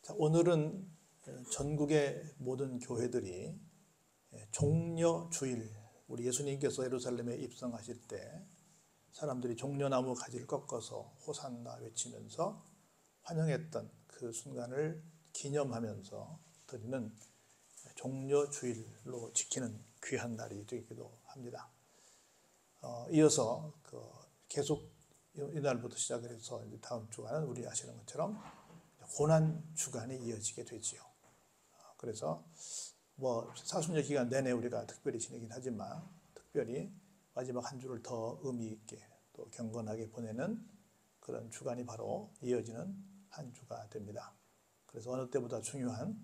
자, 오늘은 전국의 모든 교회들이 종려주일, 우리 예수님께서 예루살렘에 입성하실 때 사람들이 종려나무 가지를 꺾어서 호산나 외치면서 환영했던 그 순간을 기념하면서 드리는 종려주일로 지키는 귀한 날이 되기도 합니다. 이어서 계속 이날부터 시작을 해서 다음 주간은 우리 아시는 것처럼 고난 주간이 이어지게 되지요. 그래서 사순절 기간 내내 우리가 특별히 지내긴 하지만 특별히 마지막 한 주를 더 의미 있게 또 경건하게 보내는 그런 주간이 바로 이어지는 한 주가 됩니다. 그래서 어느 때보다 중요한,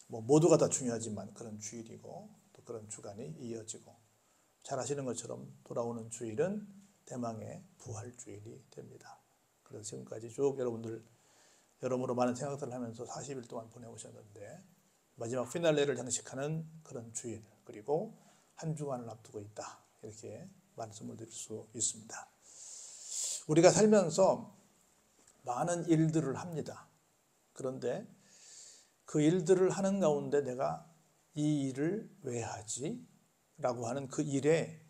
모두가 다 중요하지만 그런 주일이고 또 그런 주간이 이어지고, 잘 아시는 것처럼 돌아오는 주일은 대망의 부활주일이 됩니다. 그래서 지금까지 쭉 여러모로 많은 생각들을 하면서 40일 동안 보내오셨는데 마지막 피날레를 장식하는 그런 주일, 그리고 한 주간을 앞두고 있다, 이렇게 말씀을 드릴 수 있습니다. 우리가 살면서 많은 일들을 합니다. 그런데 그 일들을 하는 가운데 내가 이 일을 왜 하지? 라고 하는 그 일의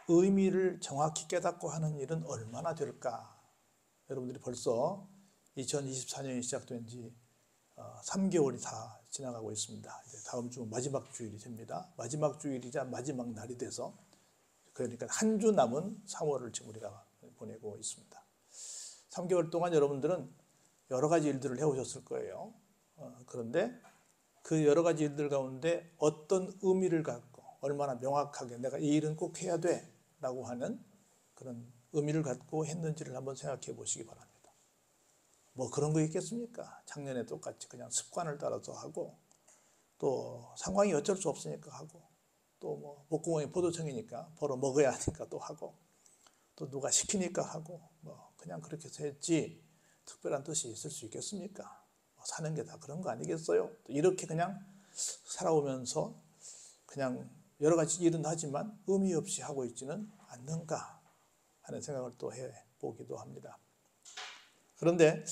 의미를 정확히 깨닫고 하는 일은 얼마나 될까? 여러분들이 벌써 2024년이 시작된 지 3개월이 다 지나가고 있습니다. 이제 다음 주 마지막 주일이 됩니다. 마지막 주일이자 마지막 날이 돼서, 그러니까 한 주 남은 3월을 지금 우리가 보내고 있습니다. 3개월 동안 여러분들은 여러 가지 일들을 해오셨을 거예요. 그런데 그 여러 가지 일들 가운데 어떤 의미를 갖고 얼마나 명확하게 내가 이 일은 꼭 해야 돼 라고 하는 그런 의미를 갖고 했는지를 한번 생각해 보시기 바랍니다. 그런 거 있겠습니까? 작년에 똑같이 그냥 습관을 따라서 하고, 또 상황이 어쩔 수 없으니까 하고, 또 목구멍이 포도청이니까 벌어 먹어야 하니까 또 하고, 또 누가 시키니까 하고, 그냥 그렇게 해서 했지 특별한 뜻이 있을 수 있겠습니까? 사는 게 다 그런 거 아니겠어요? 또 이렇게 그냥 살아오면서 그냥 여러 가지 일은 하지만 의미 없이 하고 있지는 않는가 하는 생각을 또 해보기도 합니다. 그런데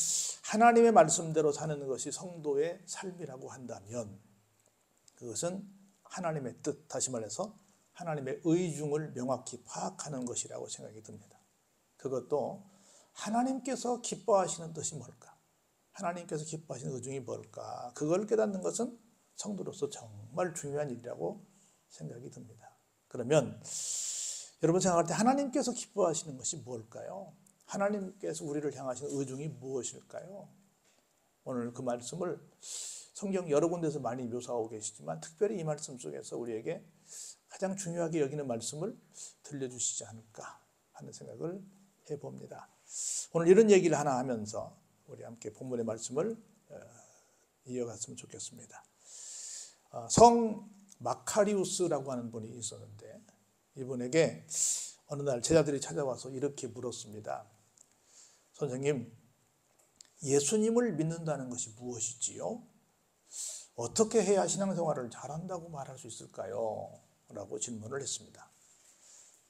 하나님의 말씀대로 사는 것이 성도의 삶이라고 한다면 그것은 하나님의 뜻, 다시 말해서 하나님의 의중을 명확히 파악하는 것이라고 생각이 듭니다. 그것도 하나님께서 기뻐하시는 뜻이 뭘까? 하나님께서 기뻐하시는 의중이 뭘까? 그걸 깨닫는 것은 성도로서 정말 중요한 일이라고 생각이 듭니다. 그러면 여러분 생각할 때 하나님께서 기뻐하시는 것이 뭘까요? 하나님께서 우리를 향하시는 의중이 무엇일까요? 오늘 그 말씀을 성경 여러 군데서 많이 묘사하고 계시지만 특별히 이 말씀 속에서 우리에게 가장 중요하게 여기는 말씀을 들려주시지 않을까 하는 생각을 해봅니다. 오늘 이런 얘기를 하나 하면서 우리 함께 본문의 말씀을 이어갔으면 좋겠습니다. 성 마카리우스라고 하는 분이 있었는데 이분에게 어느 날 제자들이 찾아와서 이렇게 물었습니다. 선생님, 예수님을 믿는다는 것이 무엇이지요? 어떻게 해야 신앙생활을 잘한다고 말할 수 있을까요? 라고 질문을 했습니다.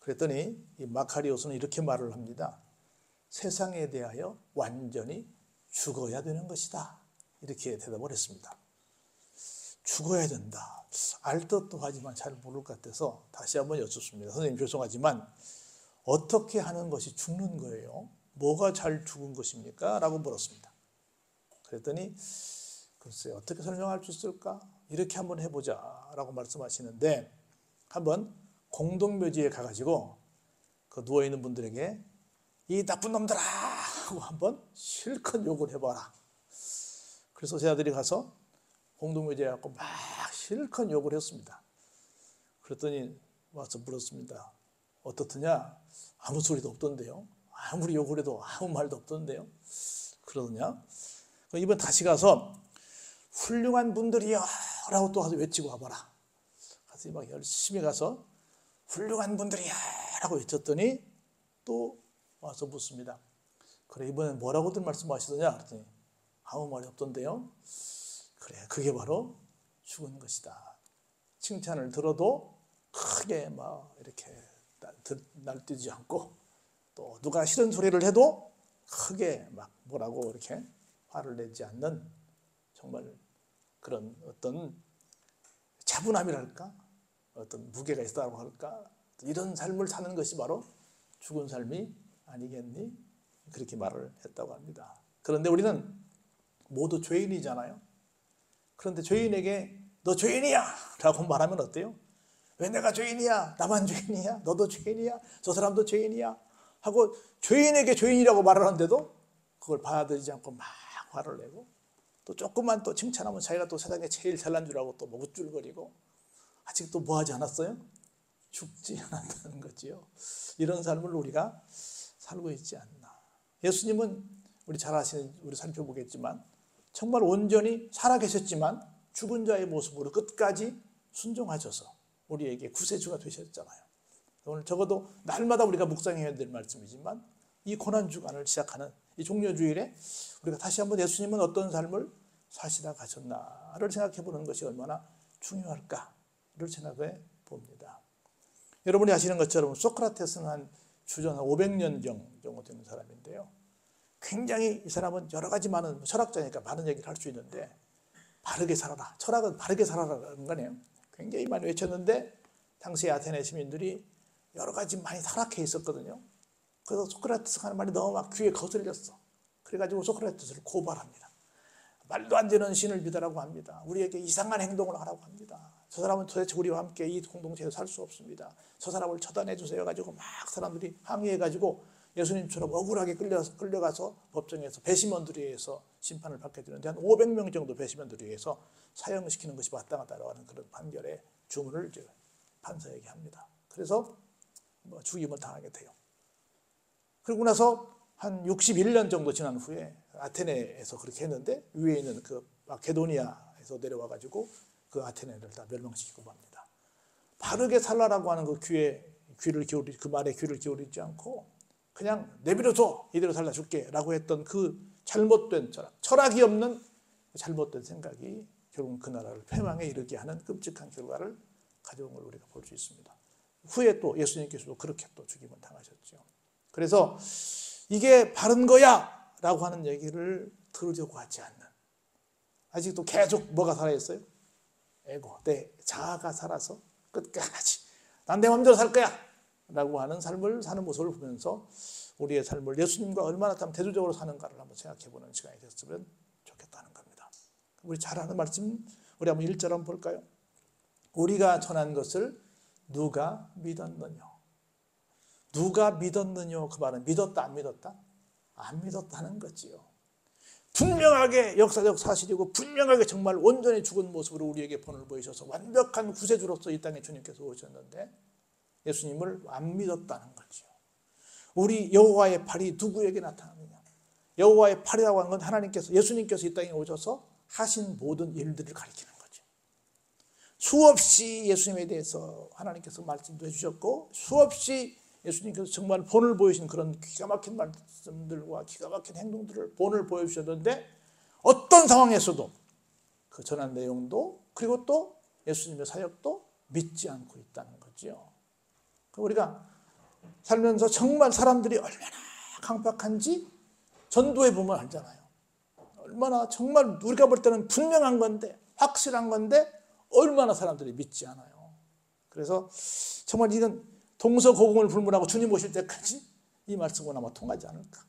그랬더니 이 마카리오스는 이렇게 말을 합니다. 세상에 대하여 완전히 죽어야 되는 것이다. 이렇게 대답을 했습니다. 죽어야 된다. 알 듯도 하지만 잘 모를 것 같아서 다시 한번 여쭙습니다. 선생님 죄송하지만 어떻게 하는 것이 죽는 거예요? 뭐가 잘 죽은 것입니까? 라고 물었습니다. 그랬더니 글쎄 어떻게 설명할 수 있을까? 이렇게 한번 해보자 라고 말씀하시는데, 한번 공동묘지에 가가지고 그 누워있는 분들에게 이 나쁜 놈들아 하고 한번 실컷 욕을 해봐라. 그래서 제자들이 가서 공동묘지에 가서 막 실컷 욕을 했습니다. 그랬더니 와서 물었습니다. 어떻더냐? 아무 소리도 없던데요. 아무리 욕을 해도 아무 말도 없던데요. 그러더냐? 이번 다시 가서 훌륭한 분들이여 라고 또 외치고 와봐라. 가서 막 열심히 가서 훌륭한 분들이야 라고 외쳤더니 또 와서 묻습니다. 그래, 이번엔 뭐라고들 말씀하시더냐? 그랬더니 아무 말이 없던데요. 그래, 그게 바로 죽은 것이다. 칭찬을 들어도 크게 막 이렇게 날뛰지 않고, 또 누가 싫은 소리를 해도 크게 막 뭐라고 이렇게 화를 내지 않는 정말 그런 어떤 차분함이랄까, 어떤 무게가 있다고 할까, 이런 삶을 사는 것이 바로 죽은 삶이 아니겠니? 그렇게 말을 했다고 합니다. 그런데 우리는 모두 죄인이잖아요. 그런데 죄인에게 너 죄인이야 라고 말하면 어때요? 왜 내가 죄인이야? 나만 죄인이야? 너도 죄인이야? 저 사람도 죄인이야? 하고 죄인에게 죄인이라고 말을 하는데도 그걸 받아들이지 않고 막 화를 내고, 또 조금만 또 칭찬하면 자기가 또 세상에 제일 잘난 줄 알고 또 우쭐거리고, 아직도 뭐 하지 않았어요? 죽지 않았다는 거지요. 이런 삶을 우리가 살고 있지 않나. 예수님은 우리 잘 아시는, 우리 살펴보겠지만 정말 온전히 살아계셨지만 죽은 자의 모습으로 끝까지 순종하셔서 우리에게 구세주가 되셨잖아요. 오늘 적어도 날마다 우리가 묵상해야 될 말씀이지만 이 고난주간을 시작하는 이 종려주일에 우리가 다시 한번 예수님은 어떤 삶을 사시다 가셨나를 생각해 보는 것이 얼마나 중요할까를 생각해 봅니다. 여러분이 아시는 것처럼 소크라테스는 한 주전 500년 정도 되는 사람인데요. 굉장히 이 사람은 여러 가지 많은 철학자니까 많은 얘기를 할 수 있는데, 바르게 살아라. 철학은 바르게 살아라는 거네요. 굉장히 많이 외쳤는데 당시 아테네 시민들이 여러 가지 많이 타락해 있었거든요. 그래서 소크라테스가 하는 말이 너무 막 귀에 거슬렸어. 그래가지고 소크라테스를 고발합니다. 말도 안 되는 신을 믿으라고 합니다. 우리에게 이상한 행동을 하라고 합니다. 저 사람은 도대체 우리와 함께 이 공동체에서 살 수 없습니다. 저 사람을 처단해 주세요 가지고 막 사람들이 항의해가지고 예수님처럼 억울하게 끌려가서 법정에서 배심원들에 의해서 심판을 받게 되는데, 한 500명 정도 배심원들에 의해서 사형시키는 것이 마땅하다고 하는 그런 판결의 주문을 이제 판사에게 합니다. 그래서 죽임을 당하게 돼요. 그리고 나서 한 61년 정도 지난 후에 아테네에서 그렇게 했는데, 위에 있는 그 마케도니아에서 내려와가지고 그 아테네를 다 멸망시키고 맙니다. 바르게 살라라고 하는 그 그 말에 귀를 기울이지 않고 그냥 내버려둬, 이대로 살라 줄게 라고 했던 그 잘못된 철학이 없는 잘못된 생각이 결국 그 나라를 패망에 이르게 하는 끔찍한 결과를 가져온 걸 우리가 볼 수 있습니다. 후에 또 예수님께서도 그렇게 또 죽임을 당하셨죠. 그래서 이게 바른 거야 라고 하는 얘기를 들으려고 하지 않는, 아직도 계속 뭐가 살아있어요? 에고, 내 자아가 살아서 끝까지 난 내 마음대로 살 거야 라고 하는 삶을 사는 모습을 보면서 우리의 삶을 예수님과 얼마나 참 대조적으로 사는가를 한번 생각해보는 시간이 됐으면 좋겠다는 겁니다. 우리 잘 아는 말씀, 우리 한번 1절 한번 볼까요? 우리가 전한 것을 누가 믿었느냐. 누가 믿었느냐, 그 말은 믿었다 안 믿었다? 안 믿었다는 거지요. 분명하게 역사적 사실이고 분명하게 정말 온전히 죽은 모습으로 우리에게 본을 보이셔서 완벽한 구세주로서 이 땅에 주님께서 오셨는데 예수님을 안 믿었다는 거죠. 우리 여호와의 팔이 누구에게 나타나느냐. 여호와의 팔이라고 하는 건 하나님께서, 예수님께서 이 땅에 오셔서 하신 모든 일들을 가리키는 거죠. 수없이 예수님에 대해서 하나님께서 말씀도 해주셨고, 수없이 예수님께서 정말 본을 보이신 그런 기가 막힌 말씀들과 기가 막힌 행동들을 본을 보여주셨는데, 어떤 상황에서도 그 전한 내용도 그리고 또 예수님의 사역도 믿지 않고 있다는 거죠. 우리가 살면서 정말 사람들이 얼마나 강박한지 전도해 보면 알잖아요. 얼마나 정말 우리가 볼 때는 분명한 건데, 확실한 건데 얼마나 사람들이 믿지 않아요. 그래서 정말 이건 동서고금을 불문하고 주님 오실 때까지 이 말씀은 아마 통하지 않을까.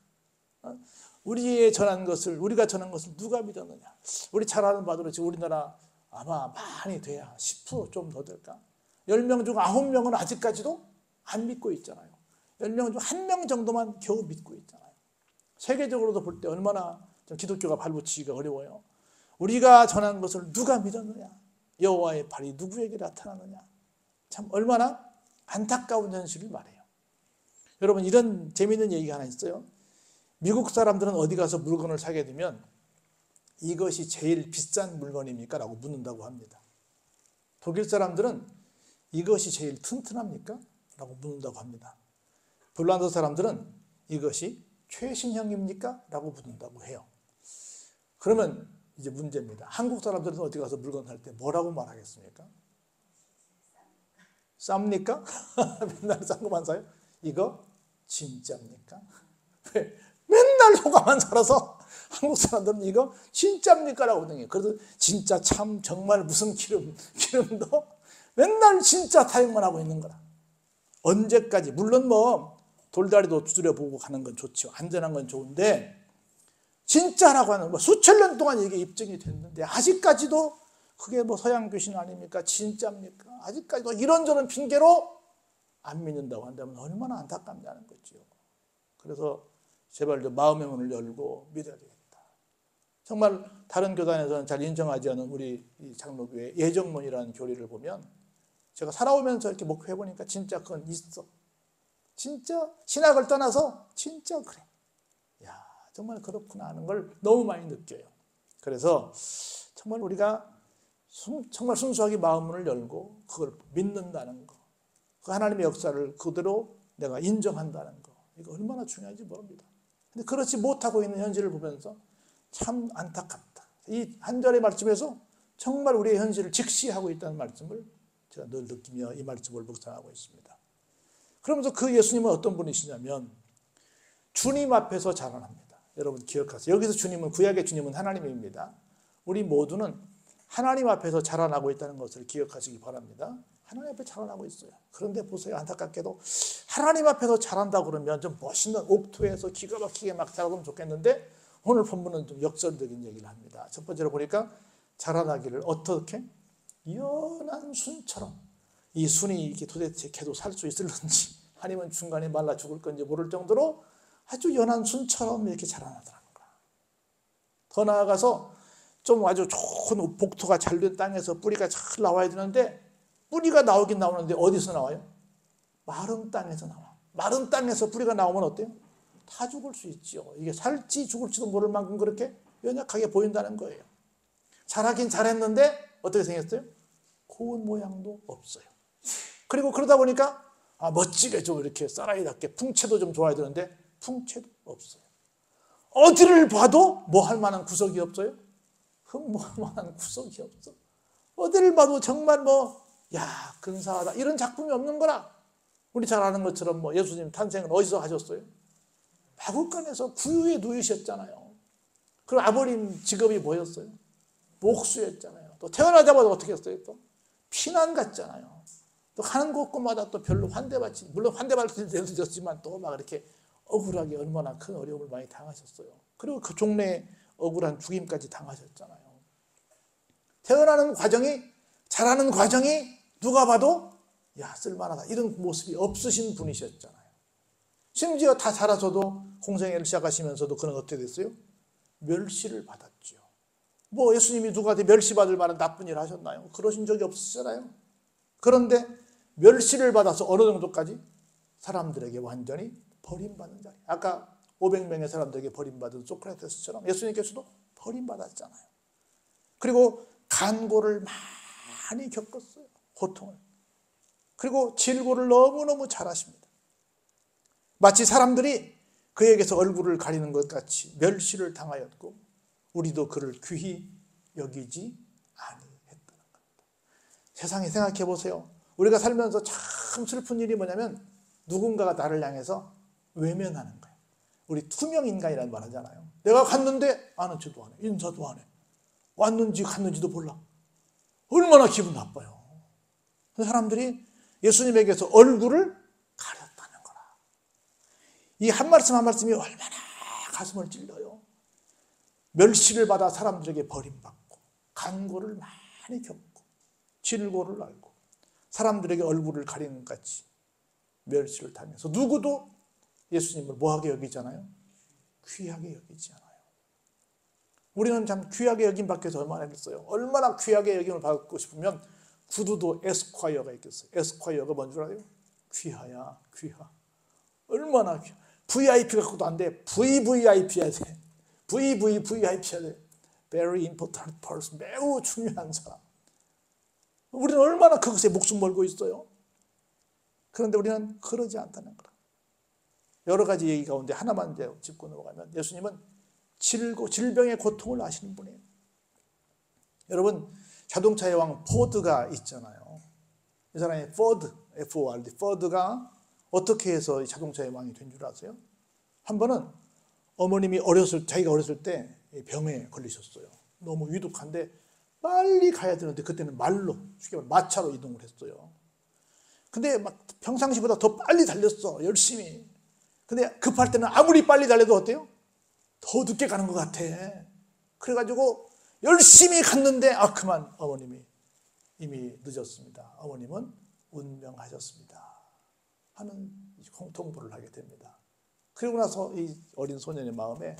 우리가 전한 것을 누가 믿었느냐. 우리 잘 아는 바대로 지금 우리나라 아마 많이 돼야 10% 좀 더 될까. 10명 중 9명은 아직까지도 안 믿고 있잖아요. 10명 중 1명 정도만 겨우 믿고 있잖아요. 세계적으로도 볼 때 얼마나 기독교가 발붙이기가 어려워요. 우리가 전한 것을 누가 믿었느냐. 여호와의 팔이 누구에게 나타나느냐. 참 얼마나 안타까운 현실을 말해요. 여러분, 이런 재미있는 얘기가 하나 있어요. 미국 사람들은 어디 가서 물건을 사게 되면 이것이 제일 비싼 물건입니까? 라고 묻는다고 합니다. 독일 사람들은 이것이 제일 튼튼합니까? 라고 묻는다고 합니다. 폴란드 사람들은 이것이 최신형입니까? 라고 묻는다고 해요. 그러면 이제 문제입니다. 한국 사람들은 어디 가서 물건 살 때 뭐라고 말하겠습니까? 쌉니까? 맨날 싼 거만 사요? 이거 진짜입니까? 왜? 맨날 소가만 살아서 한국 사람들은 이거 진짜입니까? 라고 하더니 그래서 진짜 참 정말 무슨 기름도 맨날 진짜 타협만 하고 있는 거라. 언제까지? 물론 뭐 돌다리도 두드려보고 가는 건 좋죠. 안전한 건 좋은데 진짜라고 하는 거 수천 년 동안 이게 입증이 됐는데 아직까지도 그게 뭐 서양 귀신 아닙니까? 진짜입니까? 아직까지도 이런저런 핑계로 안 믿는다고 한다면 얼마나 안타깝냐는 거죠. 그래서 제발 좀 마음의 문을 열고 믿어야 되겠다. 정말 다른 교단에서는 잘 인정하지 않은 우리 장로교회 예정론이라는 교리를 보면 제가 살아오면서 이렇게 목회해보니까 진짜 그건 있어. 진짜 신학을 떠나서 진짜 그래. 야, 정말 그렇구나 하는 걸 너무 많이 느껴요. 그래서 정말 우리가 정말 순수하게 마음을 열고 그걸 믿는다는 거, 그 하나님의 역사를 그대로 내가 인정한다는 거, 이거 얼마나 중요한지 모릅니다. 근데 그렇지 못하고 있는 현실을 보면서 참 안타깝다. 이 한 절의 말씀에서 정말 우리의 현실을 직시하고 있다는 말씀을 제가 늘 느끼며 이 말씀을 묵상하고 있습니다. 그러면서 그 예수님은 어떤 분이시냐면 주님 앞에서 자라납니다. 여러분 기억하세요. 여기서 주님은, 구약의 주님은 하나님입니다. 우리 모두는 하나님 앞에서 자라나고 있다는 것을 기억하시기 바랍니다. 하나님 앞에 자라나고 있어요. 그런데 보세요. 안타깝게도 하나님 앞에서 자란다 그러면 좀 멋있는 옥토에서 기가 막히게 막 자라면 좋겠는데 오늘 본문은 좀 역설적인 얘기를 합니다. 첫 번째로 보니까 자라나기를 어떻게? 연한 순처럼. 이 순이 이렇게 도대체 걔도 살 수 있을런지 아니면 중간에 말라 죽을 건지 모를 정도로 아주 연한 순처럼 이렇게 자라나더라는 거야. 더 나아가서 좀 아주 좋은 복토가 잘 된 땅에서 뿌리가 잘 나와야 되는데 뿌리가 나오긴 나오는데 어디서 나와요? 마른 땅에서 나와. 마른 땅에서 뿌리가 나오면 어때요? 다 죽을 수 있죠. 이게 살지 죽을지도 모를 만큼 그렇게 연약하게 보인다는 거예요. 자라긴 잘했는데 어떻게 생겼어요? 고운 모양도 없어요. 그리고 그러다 보니까 멋지게 좀 이렇게 쌀아이답게 풍채도 좀 좋아야 되는데 풍채도 없어요. 어디를 봐도 뭐 할 만한 구석이 없어요? 흠모할 만한 구석이 없어. 어디를 봐도 정말 근사하다 이런 작품이 없는 거라. 우리 잘 아는 것처럼 예수님 탄생은 어디서 하셨어요? 마구간에서 구유에 누이셨잖아요. 그럼 아버님 직업이 뭐였어요? 목수였잖아요. 또 태어나자마자 어떻게 했어요? 또 피난 갔잖아요. 또 가는 곳곳마다 또 별로 환대받지, 물론 환대받을 때도 있었지만 또 막 이렇게 억울하게 얼마나 큰 어려움을 많이 당하셨어요. 그리고 그 종래에 억울한 죽임까지 당하셨잖아요. 태어나는 과정이, 자라는 과정이 누가 봐도 쓸만하다 이런 모습이 없으신 분이셨잖아요. 심지어 다 자라서도 공생애를 시작하시면서도 그는 어떻게 됐어요? 멸시를 받았죠. 예수님이 누구한테 멸시받을 만한 나쁜 일을 하셨나요? 그러신 적이 없으시잖아요. 그런데 멸시를 받아서 어느 정도까지? 사람들에게 완전히 버림받는 자리. 아까 500명의 사람들에게 버림받은 소크라테스처럼 예수님께서도 버림받았잖아요. 그리고 간고를 많이 겪었어요. 고통을. 그리고 질고를 너무너무 잘하십니다. 마치 사람들이 그에게서 얼굴을 가리는 것 같이 멸시를 당하였고 우리도 그를 귀히 여기지 아니했다는 겁니다. 세상에 생각해 보세요. 우리가 살면서 참 슬픈 일이 뭐냐면 누군가가 나를 향해서 외면하는 거예요. 우리 투명인간이라는 말 하잖아요. 내가 갔는데 아는 척도 안 해. 인사도 안 해. 왔는지 갔는지도 몰라. 얼마나 기분 나빠요. 사람들이 예수님에게서 얼굴을 가렸다는 거라. 이 한 말씀 한 말씀이 얼마나 가슴을 찔러요. 멸시를 받아 사람들에게 버림받고 간고를 많이 겪고 질고를 알고 사람들에게 얼굴을 가리는 것 같이 멸시를 당해서 누구도 예수님을 뭐하게 여기잖아요? 귀하게 여기지 않아요. 우리는 참 귀하게 여김 받기 위해서 얼마나 했겠어요? 얼마나 귀하게 여김을 받고 싶으면 구두도 에스콰이어가 있겠어요. 에스콰이어가 뭔 줄 알아요? 귀하야, 귀하. 얼마나 귀하. VIP 갖고도 안 돼. VVIP야 돼. VVVIP야 돼. Very important person. 매우 중요한 사람. 우리는 얼마나 그것에 목숨 걸고 있어요. 그런데 우리는 그러지 않다는 거라. 여러 가지 얘기 가운데 하나만 짚고 넘어가면 예수님은 질병의 고통을 아시는 분이에요. 여러분 자동차의 왕 포드가 있잖아요. 이 사람이 포드, F-O-R-D, 포드가 어떻게 해서 자동차의 왕이 된 줄 아세요? 한 번은 어머님이 자기가 어렸을 때 병에 걸리셨어요. 너무 위독한데 빨리 가야 되는데 그때는 말로, 쉽게 말해 마차로 이동을 했어요. 근데 막 평상시보다 더 빨리 달렸어, 열심히. 근데 급할 때는 아무리 빨리 달려도 어때요? 더 늦게 가는 것 같아. 그래가지고 열심히 갔는데 그만 어머님이 이미 늦었습니다. 어머님은 운명하셨습니다 하는 통보를 하게 됩니다. 그리고 나서 이 어린 소년의 마음에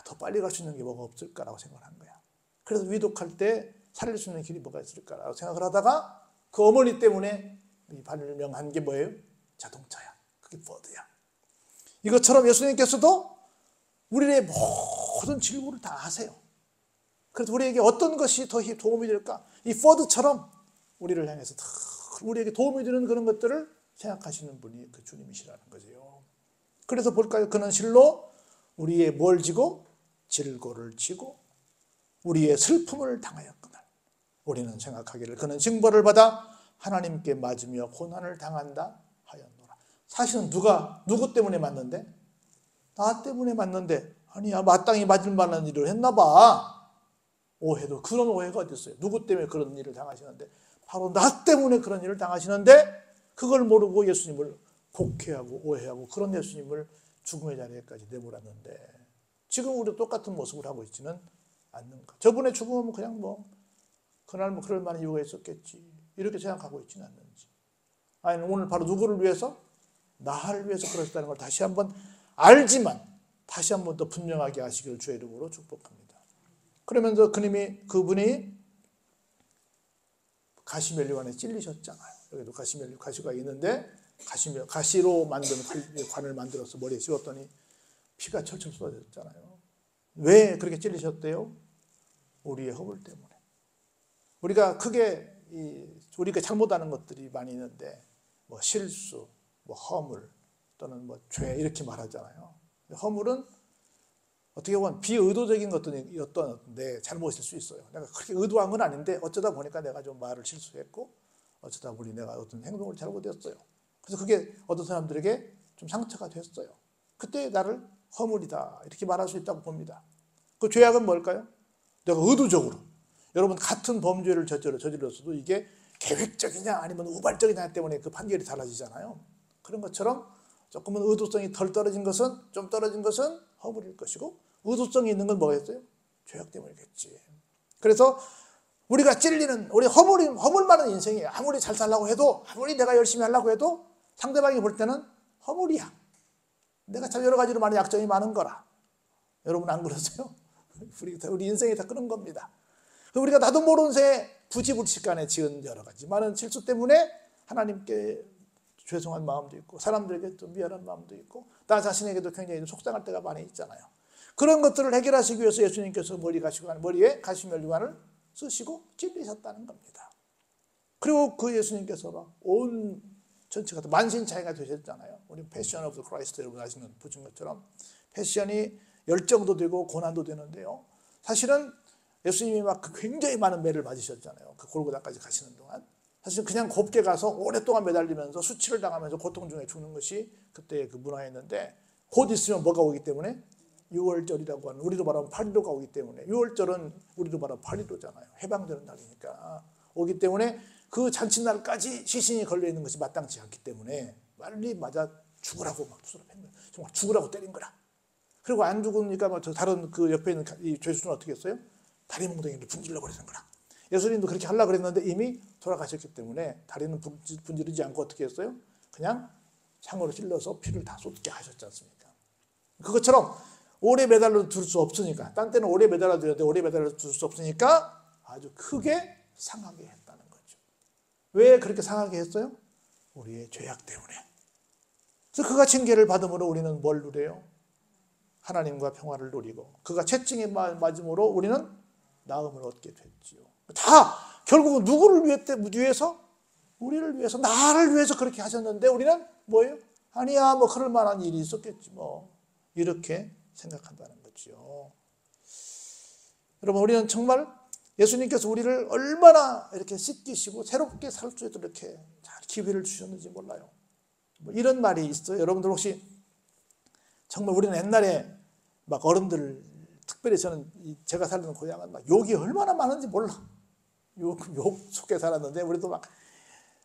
더 빨리 갈 수 있는 게 뭐가 없을까라고 생각을 한 거야. 그래서 위독할 때 살릴 수 있는 길이 뭐가 있을까라고 생각을 하다가 그 어머니 때문에 발명한 게 뭐예요? 자동차야. 그게 포드야. 이것처럼 예수님께서도 우리의 모든 질문을 다 아세요. 그래서 우리에게 어떤 것이 더 도움이 될까? 이 포드처럼 우리를 향해서 우리에게 도움이 되는 그런 것들을 생각하시는 분이 그 주님이시라는 거죠. 그래서 볼까요? 그는 실로 우리의 뭘 지고? 질고를 지고 우리의 슬픔을 당하였거늘 우리는 생각하기를 그는 징벌을 받아 하나님께 맞으며 고난을 당한다 하였노라. 사실은 누구 때문에 맞는데? 나 때문에 맞는데 아니야 마땅히 맞을 만한 일을 했나 봐. 오해도 그런 오해가 어디 있어요? 누구 때문에 그런 일을 당하시는데? 바로 나 때문에 그런 일을 당하시는데 그걸 모르고 예수님을 곡해하고 오해하고 그런 예수님을 죽음의 자리에까지 내몰았는데 지금 우리도 똑같은 모습을 하고 있지는 않는가? 저분의 죽음은 그냥 그날 그럴 만한 이유가 있었겠지 이렇게 생각하고 있지는 않는지, 아니면 오늘 바로 누구를 위해서? 나를 위해서 그러셨다는 걸 다시 한번 알지만 다시 한번 더 분명하게 하시기를 주의 이름으로 축복합니다. 그러면서 그분이 가시멜리관에 찔리셨잖아요. 여기도 가시가 있는데 가시로 만든 관을 만들어서 머리에 씌웠더니 피가 철철 쏟아졌잖아요. 왜 그렇게 찔리셨대요? 우리의 허물 때문에. 우리가 우리가 잘못하는 것들이 많이 있는데 실수, 허물 또는 죄 이렇게 말하잖아요. 허물은 어떻게 보면 비의도적인 어떤 내 잘못일 수 있어요. 내가 그렇게 의도한 건 아닌데 어쩌다 보니까 내가 좀 말을 실수했고 어쩌다 보니 내가 어떤 행동을 잘못했어요. 그래서 그게 어떤 사람들에게 좀 상처가 됐어요. 그때 나를 허물이다 이렇게 말할 수 있다고 봅니다. 그 죄악은 뭘까요? 내가 의도적으로 여러분 같은 범죄를 저질렀어도 이게 계획적이냐 아니면 우발적이냐 때문에 그 판결이 달라지잖아요. 그런 것처럼 조금은 의도성이 덜 떨어진 것은 좀 떨어진 것은 허물일 것이고 의도성이 있는 건 뭐겠어요? 죄악 때문이겠지. 그래서 우리가 찔리는 우리 허물 많은 인생이에요. 아무리 잘 살려고 해도 아무리 내가 열심히 하려고 해도 상대방이 볼 때는 허물이야. 내가 참 여러 가지로 많은 약점이 많은 거라. 여러분 안 그러세요? 우리 인생이 다 그런 겁니다. 우리가 나도 모르는 새에 부지불식간에 지은 여러 가지 많은 실수 때문에 하나님께 죄송한 마음도 있고 사람들에게 또 미안한 마음도 있고 나 자신에게도 굉장히 속상할 때가 많이 있잖아요. 그런 것들을 해결하시기 위해서 예수님께서 머리에 가시멜리관을 쓰시고 찔리셨다는 겁니다. 그리고 그 예수님께서 온 전체가 만신창이가 되셨잖아요. 우리 패션 오브 크라이스트 여러분 아시는 보신 것처럼 패션이 열정도 되고 고난도 되는데요. 사실은 예수님이 굉장히 많은 매를 맞으셨잖아요. 그 골고다까지 가시는 동안. 사실 그냥 곱게 가서 오랫동안 매달리면서 수치를 당하면서 고통 중에 죽는 것이 그때의 그 문화였는데 곧 있으면 뭐가 오기 때문에 6월절이라고 하는 우리도 말하면 8.15가 오기 때문에 6월절은 우리도 말하면 8.15잖아요. 해방되는 날이니까 오기 때문에 그 잔칫날까지 시신이 걸려있는 것이 마땅치 않기 때문에 빨리 맞아 죽으라고 막 투서를 정말 죽으라고 때린 거라. 그리고 안 죽으니까 다른 그 옆에 있는 이 죄수는 어떻게 했어요? 다리 몽둥이를 분질러 버리는 거라. 예수님도 그렇게 하려고 그랬는데 이미 돌아가셨기 때문에 다리는 분지르지 않고 어떻게 했어요? 그냥 창으로 찔러서 피를 다 쏟게 하셨지 않습니까? 그것처럼 오래 매달려 둘 수 없으니까 딴 때는 오래 매달려 두는데 오래 매달려 둘 수 없으니까 아주 크게 상하게 했다는 거죠. 왜 그렇게 상하게 했어요? 우리의 죄악 때문에. 그래서 그가 징계를 받음으로 우리는 뭘 누려요? 하나님과 평화를 누리고 그가 채찍에 맞음으로 우리는 나음을 얻게 됐지요. 다 결국은 누구를 위해서? 우리를 위해서, 나를 위해서 그렇게 하셨는데 우리는 뭐예요? 아니야, 그럴 만한 일이 있었겠지 이렇게 생각한다는 거죠. 여러분, 우리는 정말 예수님께서 우리를 얼마나 이렇게 씻기시고 새롭게 살 수 있도록 이렇게 잘 기회를 주셨는지 몰라요. 이런 말이 있어요. 여러분들 혹시 정말 우리는 옛날에 어른들 특별히 저는 제가 살던 고향은 막 욕이 얼마나 많은지 몰라. 욕 속에 살았는데 우리도 막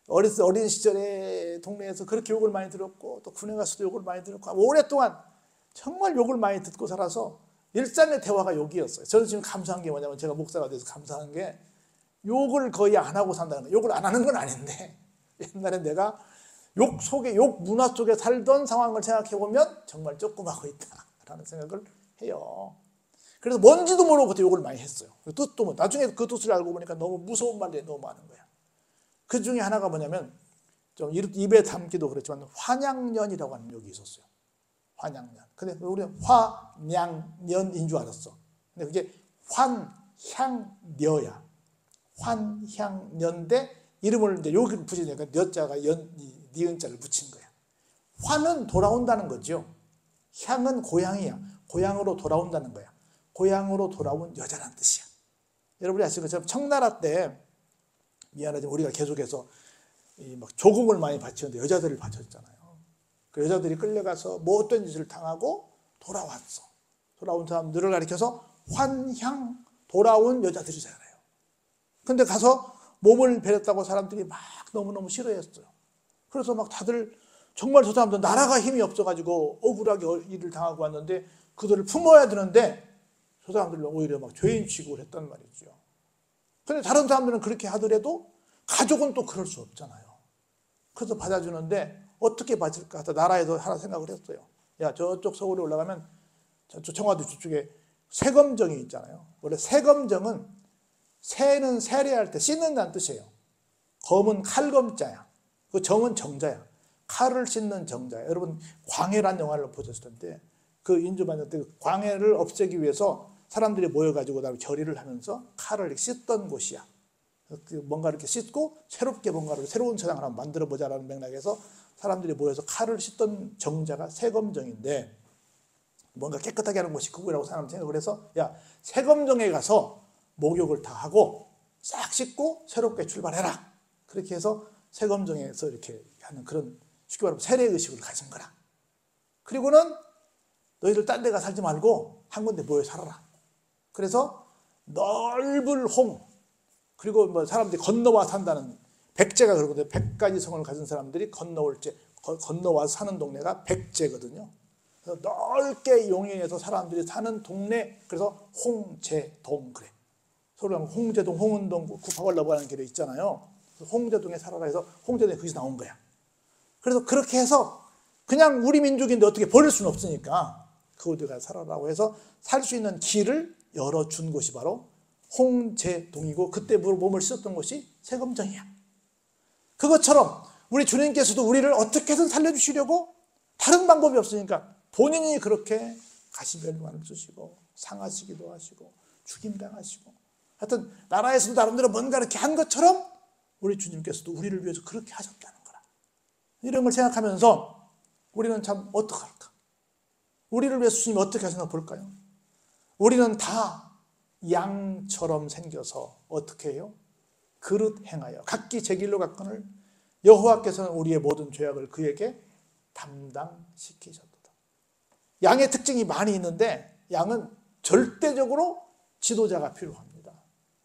어린 시절에 동네에서 그렇게 욕을 많이 들었고 또 군에 가서도 욕을 많이 들었고 오랫동안 정말 욕을 많이 듣고 살아서 일상의 대화가 욕이었어요. 저는 지금 감사한 게 뭐냐면 제가 목사가 돼서 감사한 게 욕을 거의 안 하고 산다는 거예요. 욕을 안 하는 건 아닌데 옛날에 내가 욕 속에 욕 문화 속에 살던 상황을 생각해 보면 정말 조금하고 있다라는 생각을 해요. 그래서 뭔지도 모르고 그때 욕을 많이 했어요. 뜻도 뭐 나중에 그 뜻을 알고 보니까 너무 무서운 말들이 너무 많은 거야. 그 중에 하나가 뭐냐면 좀 입에 담기도 그렇지만 환양년이라고 하는 욕이 있었어요. 환양년. 근데 우리는 화냥년인 줄 알았어. 근데 그게 환향녀야. 환향년대 이름을 이제 여기를 붙이니까 녀자가 니은자를 붙인 거야. 환은 돌아온다는 거죠. 향은 고향이야. 고향으로 돌아온다는 거야. 고향으로 돌아온 여자란 뜻이야. 여러분이 아시는 것처럼 청나라 때 미안하지만 우리가 계속해서 막 조공을 많이 바치는데 여자들을 바쳤잖아요. 그 여자들이 끌려가서 뭐 어떤 짓을 당하고 돌아왔어. 돌아온 사람들을 가리켜서 환향 돌아온 여자들이잖아요. 근데 가서 몸을 베렸다고 사람들이 막 너무너무 싫어했어요. 그래서 막 다들 정말 저 사람들 나라가 힘이 없어가지고 억울하게 일을 당하고 왔는데 그들을 품어야 되는데 저 사람들은 오히려 막 죄인 취급을 했단 말이죠. 근데 다른 사람들은 그렇게 하더라도 가족은 또 그럴 수 없잖아요. 그래서 받아주는데 어떻게 받을까 하다 나라에서 하나 생각을 했어요. 야, 저쪽 서울에 올라가면 저쪽 청와대 저쪽에 세검정이 있잖아요. 원래 세검정은 세는 세례할 때 씻는다는 뜻이에요. 검은 칼검자야. 그 정은 정자야. 칼을 씻는 정자야. 여러분 광해란 영화를 보셨을 텐데 그 인조반정 때 광해를 없애기 위해서 사람들이 모여가지고 결의를 하면서 칼을 씻던 곳이야. 뭔가 이렇게 씻고 새롭게 뭔가를 새로운 세상을 한번 만들어보자라는 맥락에서 사람들이 모여서 칼을 씻던 정자가 세검정인데 뭔가 깨끗하게 하는 곳이 그거라고 사람 생각을 해서 야 세검정에 가서 목욕을 다 하고 싹 씻고 새롭게 출발해라. 그렇게 해서 세검정에서 이렇게 하는 그런 쉽게 말하면 세례의식을 가진 거라. 그리고는 너희들 딴 데 가 살지 말고 한 군데 모여 살아라. 그래서 넓은 홍 그리고 뭐 사람들이 건너와 산다는 백제가 그러거든요. 100가지 성을 가진 사람들이 건너와서 사는 동네가 백제거든요. 그래서 넓게 용인해서 사람들이 사는 동네 그래서 홍제동 그래. 서울에 가면 홍제동, 홍은동, 구파발라고 하는 길에 있잖아요. 홍제동에 살아라 해서 홍제동에 거기서 나온 거야. 그래서 그렇게 해서 그냥 우리 민족인데 어떻게 버릴 수는 없으니까 그곳에 가서 살아라고 해서 살 수 있는 길을 열어준 곳이 바로 홍제동이고 그때 몸을 씻었던 곳이 세검정이야. 그것처럼 우리 주님께서도 우리를 어떻게든 살려주시려고 다른 방법이 없으니까 본인이 그렇게 가시면만을 쓰시고 상하시기도 하시고 죽임당하시고 하여튼 나라에서도 나름대로 뭔가 이렇게 한 것처럼 우리 주님께서도 우리를 위해서 그렇게 하셨다는 거라. 이런 걸 생각하면서 우리는 참 어떡할까? 우리를 위해서 주님이 어떻게 하시나 볼까요? 우리는 다 양처럼 생겨서 어떻게 해요? 그릇 행하여 각기 제 길로 갔거늘 여호와께서는 우리의 모든 죄악을 그에게 담당시키셨도다. 양의 특징이 많이 있는데 양은 절대적으로 지도자가 필요합니다.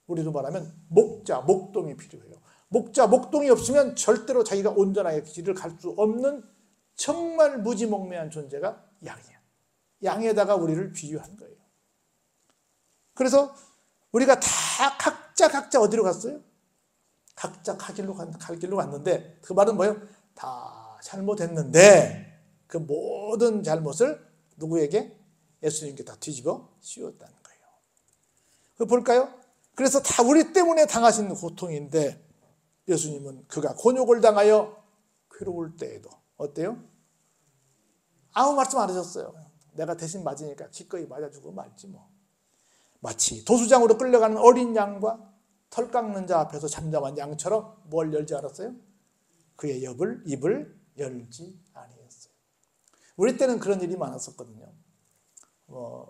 우리로 말하면 목자, 목동이 필요해요. 목자, 목동이 없으면 절대로 자기가 온전하게 길을 갈 수 없는 정말 무지몽매한 존재가 양이야. 양에다가 우리를 비유한 거예요. 그래서 우리가 다 각자 어디로 갔어요? 각자 갈 길로 갔는데 그 말은 뭐예요? 다 잘못했는데 그 모든 잘못을 누구에게? 예수님께 다 뒤집어 씌웠다는 거예요. 그 볼까요? 그래서 다 우리 때문에 당하신 고통인데 예수님은 그가 곤욕을 당하여 괴로울 때에도 어때요? 아무 말씀 안 하셨어요. 내가 대신 맞으니까 기꺼이 맞아주고 말지 뭐. 마치 도수장으로 끌려가는 어린 양과 털 깎는 자 앞에서 잠잠한 양처럼 뭘 열지 않았어요? 그의 입을 열지 아니했어요. 우리 때는 그런 일이 많았었거든요.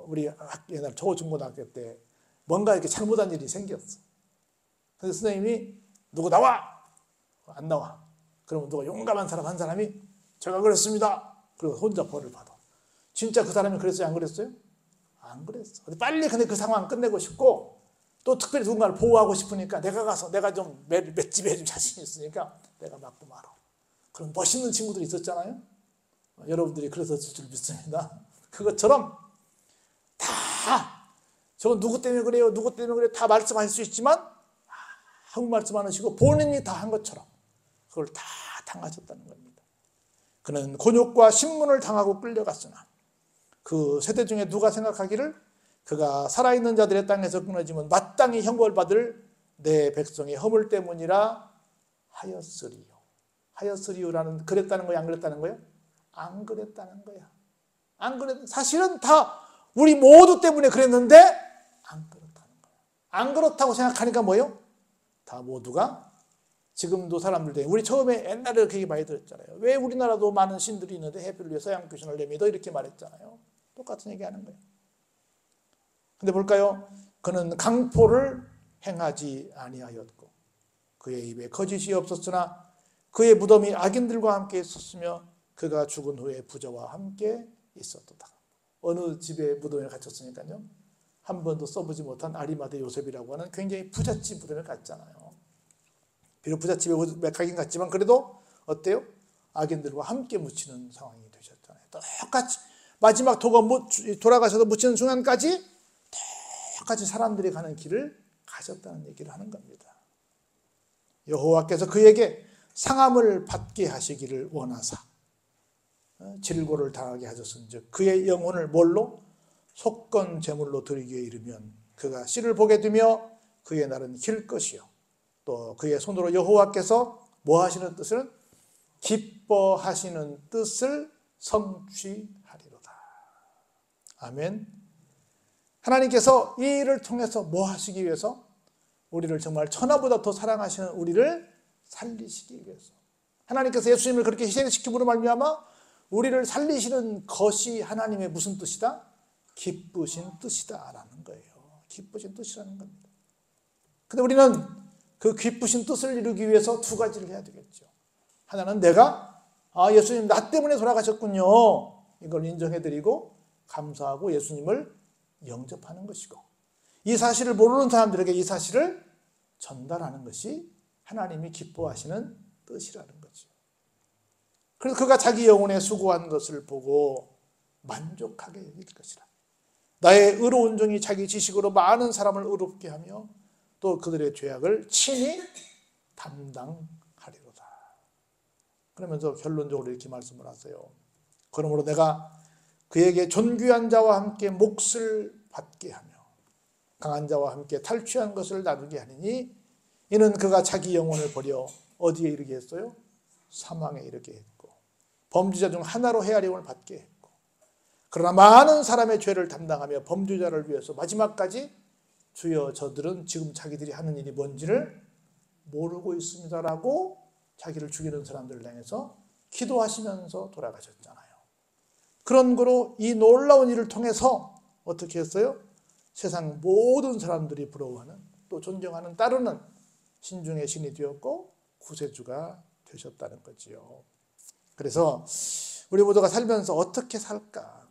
우리 옛날 초중고등학교 때 뭔가 이렇게 잘못한 일이 생겼어. 그래서 선생님이 누구 나와? 안 나와. 그러면 누가 용감한 사람 한 사람이 제가 그랬습니다. 그리고 혼자 벌을 받아. 진짜 그 사람이 그랬어요? 안 그랬어요? 안 그랬어. 빨리 근데 그 상황 끝내고 싶고 또 특별히 누군가를 보호하고 싶으니까 내가 가서 내가 좀 맷집에 좀 자신이 있으니까 내가 맞고 말아. 그런 멋있는 친구들이 있었잖아요. 여러분들이 그랬었을 줄 믿습니다. 그것처럼 다 저건 누구 때문에 그래요, 누구 때문에 그래요 다 말씀하실 수 있지만 아무 말씀 안 하시고 본인이 다 한 것처럼 그걸 다 당하셨다는 겁니다. 그는 곤욕과 신문을 당하고 끌려갔으나 그 세대 중에 누가 생각하기를 그가 살아있는 자들의 땅에서 끊어지면 마땅히 형벌받을 내 백성의 허물 때문이라 하였으리요. 하였으리요라는 그랬다는 거야, 안 그랬다는 거야? 안 그랬다는 거야. 안 그랬. 사실은 다 우리 모두 때문에 그랬는데 안 그렇다는 거야. 안 그렇다고 생각하니까 뭐예요? 다 모두가 지금도 사람들 중에 우리 처음에 옛날에 그렇게 얘기 많이 들었잖아요. 왜 우리나라도 많은 신들이 있는데 해피를 위해 서양 귀신을 내믿어 이렇게 말했잖아요. 똑같은 얘기하는 거예요. 근데 볼까요? 그는 강포를 행하지 아니하였고 그의 입에 거짓이 없었으나 그의 무덤이 악인들과 함께 있었으며 그가 죽은 후에 부자와 함께 있었도다. 어느 집에 무덤에 갇혔으니까요. 한 번도 써보지 못한 아리마대 요셉이라고 하는 굉장히 부잣집 무덤에 갇잖아요. 비록 부잣집에 가긴 갔지만 그래도 어때요? 악인들과 함께 묻히는 상황이 되셨잖아요. 똑같이 마지막 돌아가셔서 묻히는 순간까지 똑같이 사람들이 가는 길을 가셨다는 얘기를 하는 겁니다. 여호와께서 그에게 상함을 받게 하시기를 원하사 질고를 당하게 하셨은즉 그의 영혼을 뭘로? 속건 제물로 드리기에 이르면 그가 씨를 보게 되며 그의 날은 길 것이요 또 그의 손으로 여호와께서 뭐 하시는 뜻은? 기뻐하시는 뜻을 성취하리로다. 아멘. 하나님께서 이 일을 통해서 뭐 하시기 위해서? 우리를 정말 천하보다 더 사랑하시는 우리를 살리시기 위해서. 하나님께서 예수님을 그렇게 희생시킴으로 말미암아 우리를 살리시는 것이 하나님의 무슨 뜻이다? 기쁘신 뜻이다라는 거예요. 기쁘신 뜻이라는 겁니다. 근데 우리는 그 기쁘신 뜻을 이루기 위해서 두 가지를 해야 되겠죠. 하나는 내가 예수님 나 때문에 돌아가셨군요. 이걸 인정해드리고 감사하고 예수님을 영접하는 것이고 이 사실을 모르는 사람들에게 이 사실을 전달하는 것이 하나님이 기뻐하시는 뜻이라는 거죠. 그래서 그가 자기 영혼에 수고한 것을 보고 만족하게 여길 것이라. 나의 의로운 종이 자기 지식으로 많은 사람을 의롭게 하며 또 그들의 죄악을 친히 담당하리로다. 그러면서 결론적으로 이렇게 말씀을 하세요. 그러므로 내가 그에게 존귀한 자와 함께 몫을 받게 하며 강한 자와 함께 탈취한 것을 나누게 하리니 이는 그가 자기 영혼을 버려 어디에 이르게 했어요? 사망에 이르게 했고 범죄자 중 하나로 헤아림을 받게 했고 그러나 많은 사람의 죄를 담당하며 범죄자를 위해서 마지막까지 주여 저들은 지금 자기들이 하는 일이 뭔지를 모르고 있습니다라고 자기를 죽이는 사람들을 향해서 기도하시면서 돌아가셨잖아요. 그런 거로 이 놀라운 일을 통해서 어떻게 했어요? 세상 모든 사람들이 부러워하는 또 존경하는 따르는 신중의 신이 되었고 구세주가 되셨다는 거지요. 그래서 우리 모두가 살면서 어떻게 살까?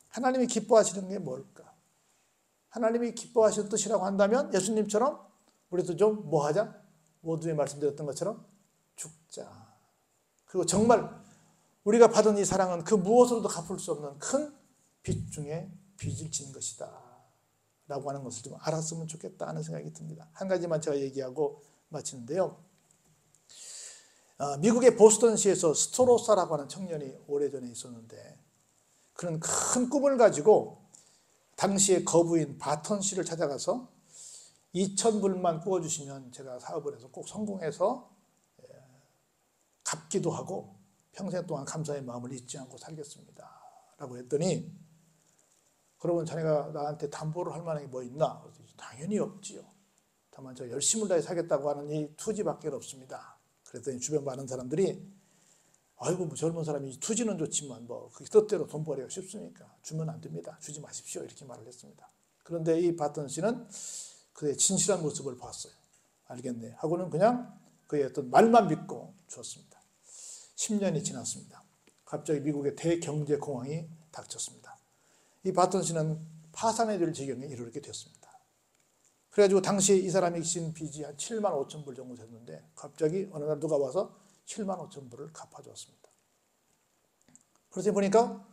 하나님이 기뻐하시는 게 뭘까? 하나님이 기뻐하시는 뜻이라고 한다면 예수님처럼 우리도 좀 뭐 하자? 모두에 말씀드렸던 것처럼 죽자. 그리고 정말 우리가 받은 이 사랑은 그 무엇으로도 갚을 수 없는 큰 빚 중에 빚을 진 것이다 라고 하는 것을 좀 알았으면 좋겠다 하는 생각이 듭니다. 한 가지만 제가 얘기하고 마치는데요. 미국의 보스턴시에서 스토로사라고 하는 청년이 오래전에 있었는데 그는 큰 꿈을 가지고 당시의 거부인 바턴시를 찾아가서 2,000불만 구워주시면 제가 사업을 해서 꼭 성공해서 갚기도 하고 평생 동안 감사의 마음을 잊지 않고 살겠습니다 라고 했더니 그러면 자네가 나한테 담보를 할 만한 게 뭐 있나? 당연히 없지요. 다만 저 열심을 다해 살겠다고 하는 이 투지밖에 없습니다. 그랬더니 주변 많은 사람들이 아이고 뭐 젊은 사람이 투지는 좋지만 뭐 그 뜻대로 돈 벌기가 쉽습니까? 주면 안 됩니다. 주지 마십시오. 이렇게 말을 했습니다. 그런데 이 바튼 씨는 그의 진실한 모습을 봤어요. 알겠네 하고는 그냥 그의 어떤 말만 믿고 주었습니다. 10년이 지났습니다. 갑자기 미국의 대경제 공황이 닥쳤습니다. 이 바튼 씨는 파산해야 될 지경에 이르게 됐습니다. 그래가지고 당시에 이 사람이 진 빚이 한 7만 5천 불 정도 됐는데 갑자기 어느 날 누가 와서 7만 5천 불을 갚아줬습니다. 그러다 보니까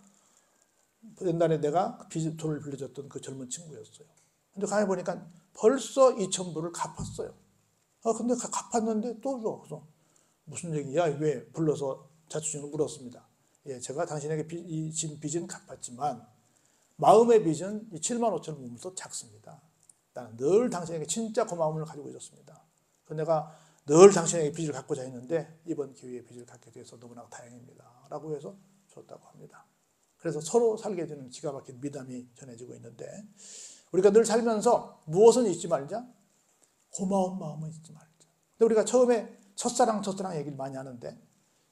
옛날에 내가 돈을 빌려줬던 그 젊은 친구였어요. 근데 가만히 보니까 벌써 2천 불을 갚았어요. 근데 갚았는데 또 줘. 그래서 무슨 얘기야? 왜 불러서 자초지종을 물었습니다. 예, 제가 당신에게 진 빚은 갚았지만 마음의 빚은 이 7만 5천 불보다 작습니다. 나는 늘 당신에게 진짜 고마움을 가지고 있었습니다. 내가 늘 당신에게 빚을 갚고자 했는데 이번 기회에 빚을 갚게 돼서 너무나 다행입니다. 라고 해서 줬다고 합니다. 그래서 서로 살게 되는 기가 막힌 미담이 전해지고 있는데 우리가 늘 살면서 무엇은 잊지 말자? 고마운 마음은 잊지 말자. 근데 우리가 처음에 첫사랑 얘기를 많이 하는데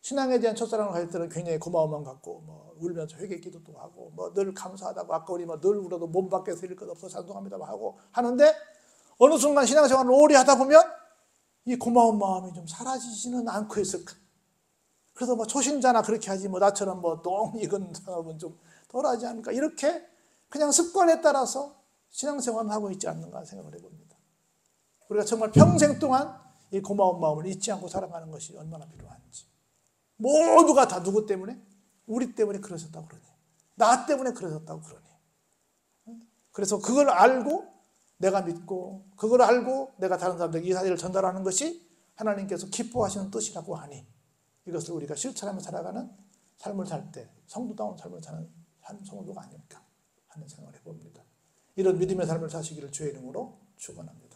신앙에 대한 첫사랑을 가질 때는 굉장히 고마운 마음 갖고 뭐 울면서 회개 기도도 하고 뭐 늘 감사하다고 아까 우리 뭐 늘 울어도 몸 밖에서 잃을 것 없어 찬송합니다 하고 하는데 어느 순간 신앙생활을 오래 하다 보면 이 고마운 마음이 좀 사라지지는 않고 있을까? 그래서 뭐 초신자나 그렇게 하지 뭐 나처럼 뭐 똥 익은 사람은 좀 덜하지 않을까? 이렇게 그냥 습관에 따라서 신앙생활을 하고 있지 않는가 생각을 해봅니다. 우리가 정말 평생 동안 이 고마운 마음을 잊지 않고 살아가는 것이 얼마나 필요한지. 모두가 다 누구 때문에? 우리 때문에 그러셨다고 그러니. 나 때문에 그러셨다고 그러니. 그래서 그걸 알고 내가 믿고 그걸 알고 내가 다른 사람들에게 이 사실을 전달하는 것이 하나님께서 기뻐하시는 뜻이라고 하니 이것을 우리가 실천하며 살아가는 삶을 살 때 성도다운 삶을 사는 성도가 아닐까 하는 생각을 해봅니다. 이런 믿음의 삶을 사시기를 주의 이름으로 축원합니다.